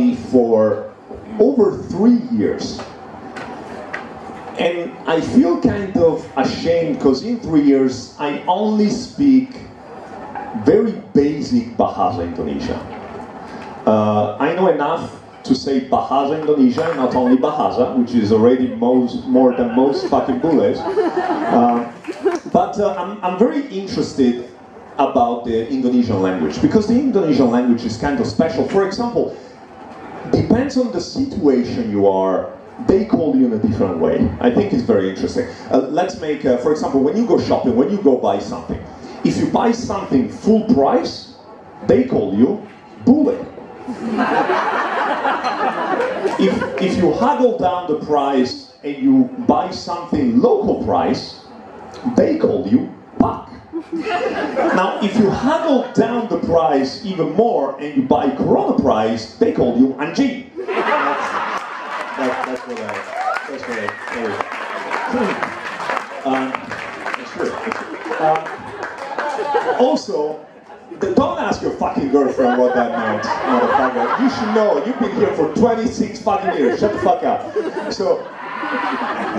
Bali for over 3 years. And I feel kind of ashamed because in 3 years I only speak very basic Bahasa Indonesia. I know enough to say Bahasa Indonesia, not only Bahasa, which is already more than most fucking bullets. But I'm very interested about the Indonesian language because the Indonesian language is kind of special. For example, depends on the situation you are, they call you in a different way. I think it's very interesting. Let's make, for example, when you go shopping, when you go buy something, if you buy something full price, they call you bule. If you haggle down the price and you buy something local price, they call you pak. Now, if you haggle down the price even more and you buy Corona price, they call you anjing. That's what I That's true. Also, don't ask your fucking girlfriend what that meant, motherfucker. You should know. You've been here for 26 fucking years. Shut the fuck up. So,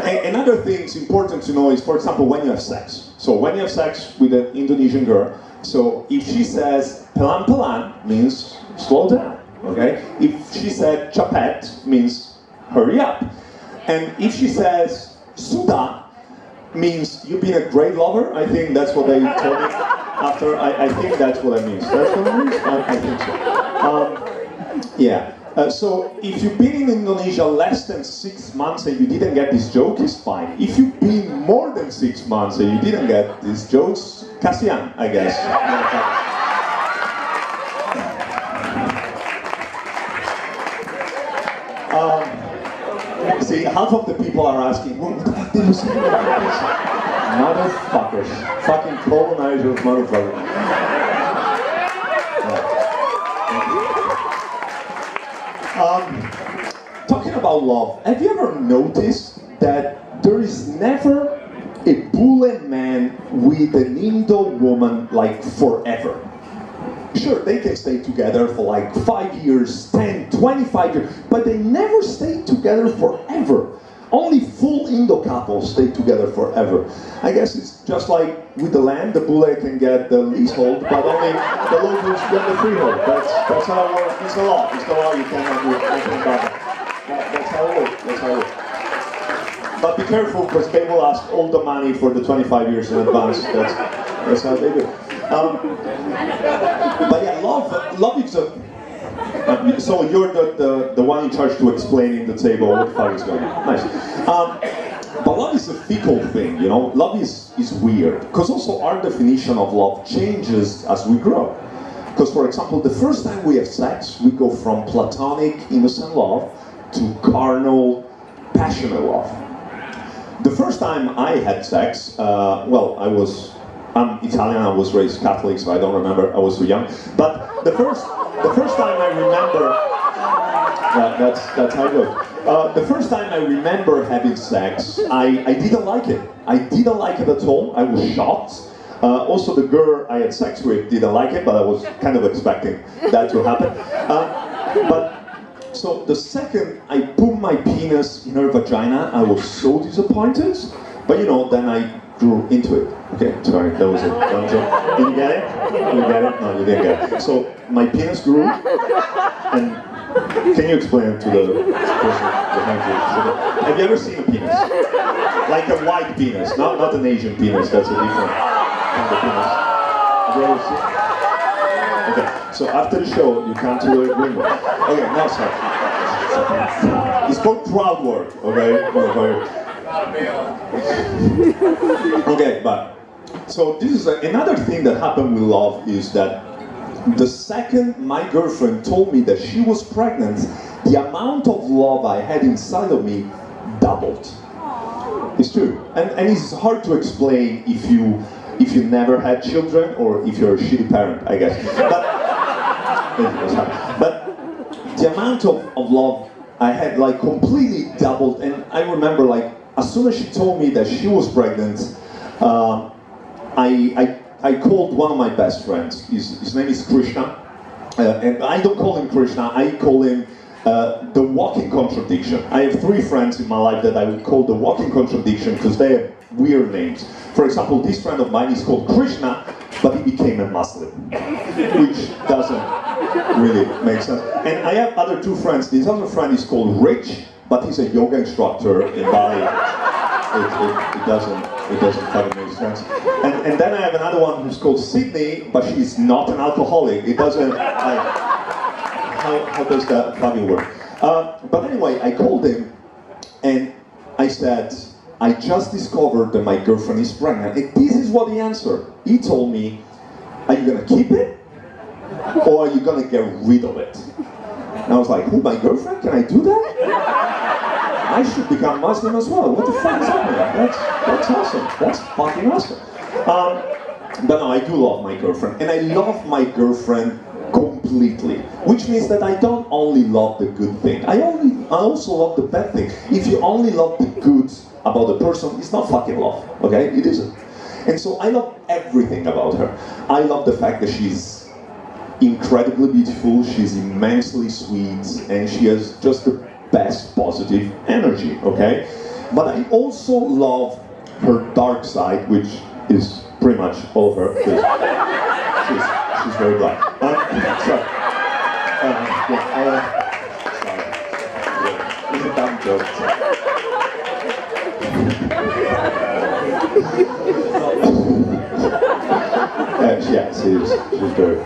another thing is important to know is, for example, when you have sex. So when you have sex with an Indonesian girl, so if she says pelan pelan, means slow down, okay? If she said capet, means hurry up. And if she says sudah, means you've been a great lover. I think that's what they told me after. I think that's what it means. That's what it means? I think so. Yeah. So if you've been in Indonesia less than 6 months and you didn't get this joke, it's fine. If you've been more than 6 months and you didn't get these jokes, kasihan, I guess. See, half of the people are asking, what the fuck did you say? Motherfuckers. Fucking colonizers, motherfuckers. Talking about love, have you ever noticed that there is never a bule man with an Indo woman like forever? Sure, they can stay together for like 5 years, 10, 25 years, but they never stay together forever. Only full Indo couples stay together forever. I guess it's just like with the land, the bule can get the leasehold, but only the locals get the freehold. That's how it works. It's the law. It's the law. You cannot do anything about it. That's how it works. That's how it works. But be careful, because they will ask all the money for the 25 years in advance. That's how they do. But yeah, love is a. So you're the one in charge to explaining the table what the fuck is going on. Nice. But love is a fickle thing, you know. Love is weird because also our definition of love changes as we grow. Because for example, the first time we have sex, we go from platonic, innocent love to carnal, passionate love. The first time I had sex, I'm Italian, I was raised Catholic, so I don't remember, I was too young. But the first time I remember, that's how it goes. The first time I remember having sex, I didn't like it. I didn't like it at all, I was shocked. Also the girl I had sex with didn't like it, but I was kind of expecting that to happen. So the second I put my penis in her vagina, I was so disappointed. But you know, then I grew into it. Okay, sorry, that was a dumb joke. Did you get it? Did you get it? No, you didn't get it. So my penis grew, and can you explain it to the person behind you? Have you ever seen a penis? Like a white penis, not an Asian penis. That's a different kind of penis. Have you ever seen it? Okay, so after the show, you come to the green room. Okay, now sorry. It's called crowd work, okay? Okay, but so this is another thing that happened with love is that the second my girlfriend told me that she was pregnant, the amount of love I had inside of me doubled. It's true, and it's hard to explain if you never had children or if you're a shitty parent, I guess. But the amount of love I had like completely doubled, and I remember like as soon as she told me that she was pregnant, I called one of my best friends. His name is Krishna, and I don't call him Krishna. I call him the walking contradiction. I have 3 friends in my life that I would call the walking contradiction because they have weird names. For example, this friend of mine is called Krishna, but he became a Muslim, which doesn't really make sense. And I have other 2 friends. This other friend is called Rich, but he's a yoga instructor in Bali. It doesn't fucking make sense. And then I have another one who's called Sydney, but she's not an alcoholic. It doesn't, how does that fucking work? But anyway, I called him and I said, I just discovered that my girlfriend is pregnant. And this is what he answered. He told me, are you gonna keep it? Or are you gonna get rid of it? And I was like, who, my girlfriend? Can I do that? I should become Muslim as well. What the fuck is happening? That's awesome. That's fucking awesome. But no, I do love my girlfriend. And I love my girlfriend completely. Which means that I don't only love the good thing. I also love the bad thing. If you only love the good about the person, it's not fucking love. Okay? It isn't. And so I love everything about her. I love the fact that she's incredibly beautiful, she's immensely sweet, and she has just the best positive energy, okay? But I also love her dark side, which is pretty much all of her, because she's very black. Sorry. It's a dumb joke. She's very...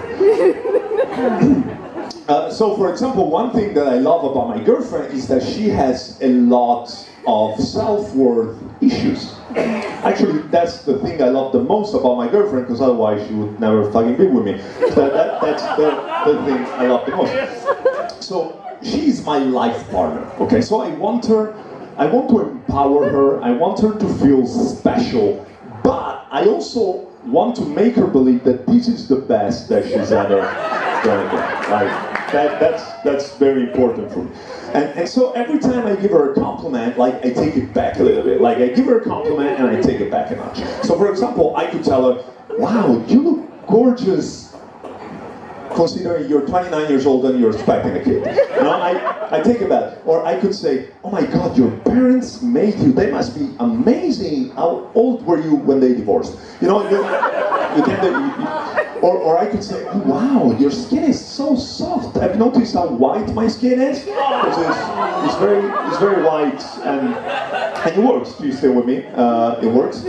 So for example, one thing that I love about my girlfriend is that she has a lot of self-worth issues. Actually, that's the thing I love the most about my girlfriend, because otherwise she would never fucking be with me. That's the thing I love the most. So she's my life partner, okay? So I want to empower her, I want her to feel special, but I also want to make her believe that this is the best that she's ever gonna get. Like, that's very important for me. And so every time I give her a compliment, like, I take it back a little bit. Like, I give her a compliment and I take it back a notch. So for example, I could tell her, wow, you look gorgeous, considering you're 29 years old and you're expecting a kid. You know, I take it back. Or I could say, oh my God, your parents made you, they must be amazing. How old were you when they divorced? You know, or I could say, oh wow, your skin is so soft. Have you noticed how white my skin is? Because it's very white and it works. Do you stay with me? It works.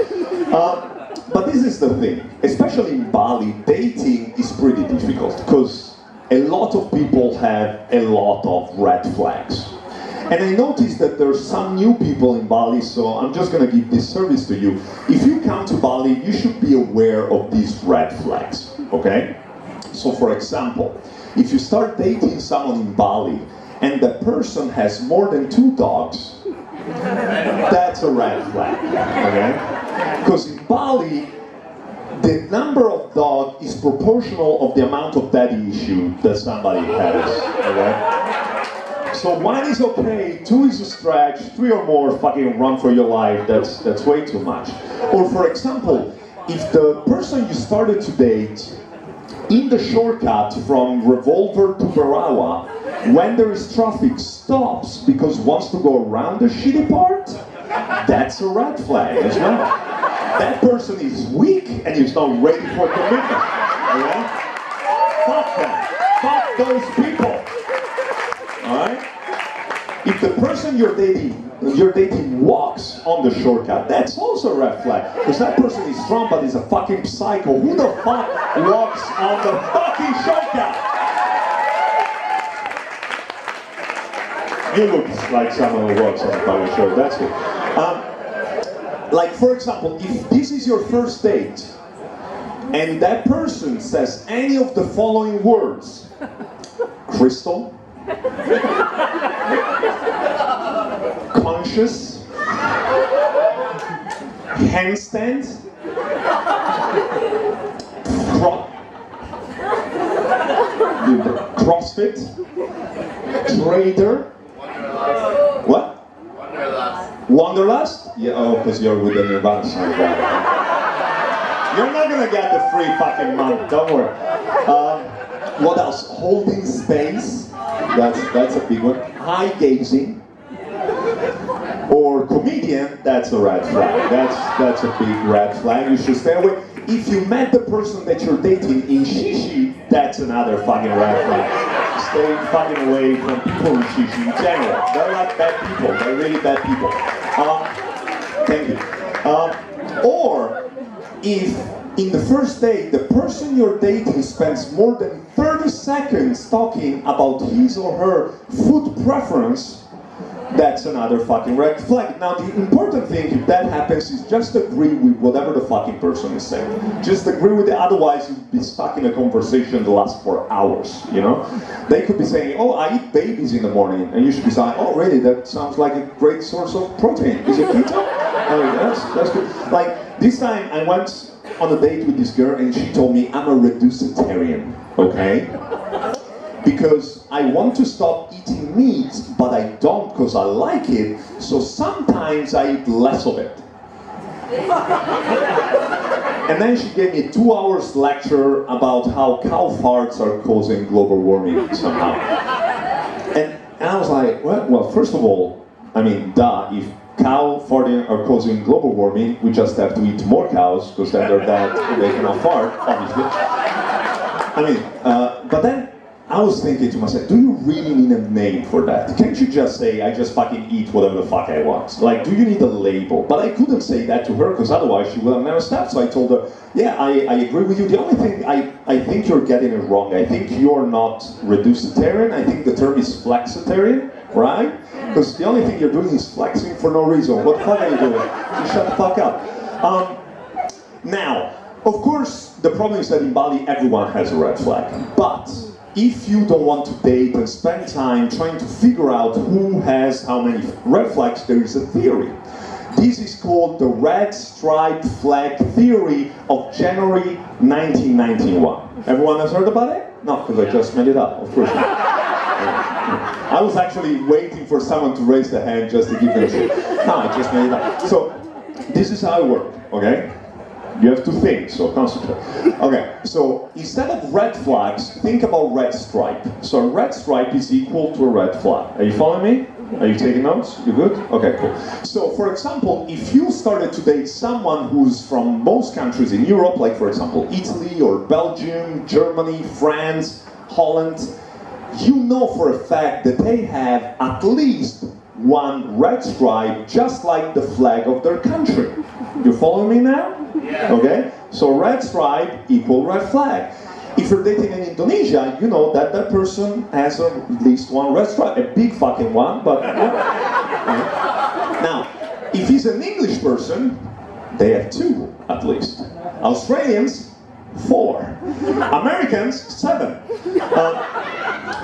But this is the thing, especially in Bali, dating is pretty difficult because a lot of people have a lot of red flags. And I noticed that there's some new people in Bali, so I'm just going to give this service to you. If you come to Bali, you should be aware of these red flags, okay? So for example, if you start dating someone in Bali and that person has more than 2 dogs, that's a red flag, okay? Because in Bali, the number of dogs is proportional of the amount of daddy issue that somebody has, okay? So 1 is okay, 2 is a stretch, 3 or more, fucking run for your life, that's way too much. Or for example, if the person you started to date, in the shortcut from Revolver to Barawa, when there is traffic, stops because wants to go around the shitty part, that's a red flag as well. That person is weak and is not ready for commitment. Okay? Fuck them. Fuck those people. Alright? If the person you're dating walks on the shortcut, that's also a red flag. Because that person is strong but is a fucking psycho. Who the fuck walks on the fucking shortcut? You look like someone who walks on the fucking shortcut, that's it. Like for example, if this is your first date, and that person says any of the following words, crystal, conscious, handstand, CrossFit, trader, what? Wanderlust? Yeah, oh, because you're with the Nirvana song. You're not gonna get the free fucking month, don't worry. What else? Holding space. That's a big one. High gazing. Or comedian, that's a red flag. That's a big red flag. You should stay away. If you met the person that you're dating in shishi, that's another fucking red flag. Stay fucking away from people in shishi in general. They're like bad people. They're really bad people. Thank you. Or if in the first date, the person you're dating spends more than 30 seconds talking about his or her food preference, that's another fucking red flag. Now, the important thing, if that happens, is just agree with whatever the fucking person is saying. Just agree with it, otherwise you'd be stuck in a conversation that lasts for hours, you know? They could be saying, oh, I eat babies in the morning, and you should be saying, oh, really, that sounds like a great source of protein. Is it keto? Oh, that's good. Like, this time I went on a date with this girl, and she told me, I'm a reducitarian, okay? Because I want to stop eating meat, but I don't because I like it, so sometimes I eat less of it. And then she gave me a 2 hours lecture about how cow farts are causing global warming somehow. And I was like, well, first of all, I mean, duh, if cow farting are causing global warming, we just have to eat more cows, because then they're dead and they cannot fart, obviously. I mean, but then I was thinking to myself, do you really need a name for that? Can't you just say, I just fucking eat whatever the fuck I want? Like, do you need a label? But I couldn't say that to her, because otherwise she would have never stopped. So I told her, yeah, I agree with you. The only thing, I think you're getting it wrong. I think you're not reducitarian. I think the term is flexitarian, right? Because the only thing you're doing is flexing for no reason. What the fuck are you doing? You shut the fuck up. Now, of course, the problem is that in Bali, everyone has a red flag. But if you don't want to date and spend time trying to figure out who has how many red flags, there is a theory. This is called the red stripe flag theory of January 1991. Everyone has heard about it? No, because I just made it up, of course. I was actually waiting for someone to raise their hand just to give them shit. No, I just made it up. So, this is how it works, okay? You have to think, so concentrate. Okay, so instead of red flags, think about red stripe. So a red stripe is equal to a red flag. Are you following me? Are you taking notes? You good? Okay, cool. So for example, if you started to date someone who's from most countries in Europe, like for example Italy or Belgium, Germany, France, Holland, you know for a fact that they have at least one red stripe, just like the flag of their country. You following me now? Yeah. Okay? So red stripe equal red flag. If you're dating in Indonesia, you know that that person has at least one red stripe. A big fucking one, but yeah. Now, if he's an English person, they have 2 at least. Australians, 4. Americans, 7.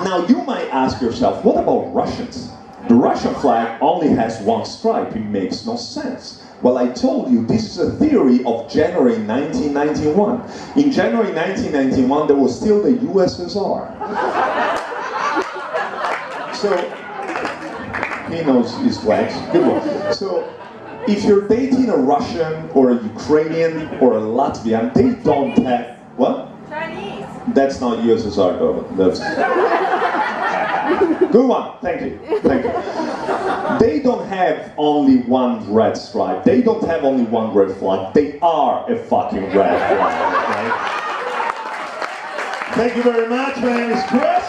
Now you might ask yourself, what about Russians? The Russian flag only has 1 stripe. It makes no sense. Well, I told you, this is a theory of January 1991. In January 1991, there was still the USSR. So, he knows his flags. Good one. So, if you're dating a Russian or a Ukrainian or a Latvian, they don't have... What? Chinese. That's not USSR, though. That's... Good one. Thank you. Thank you. They don't have only 1 red stripe. They don't have only 1 red flag. They are a fucking red flag. Right? Thank you very much. My name is Chris.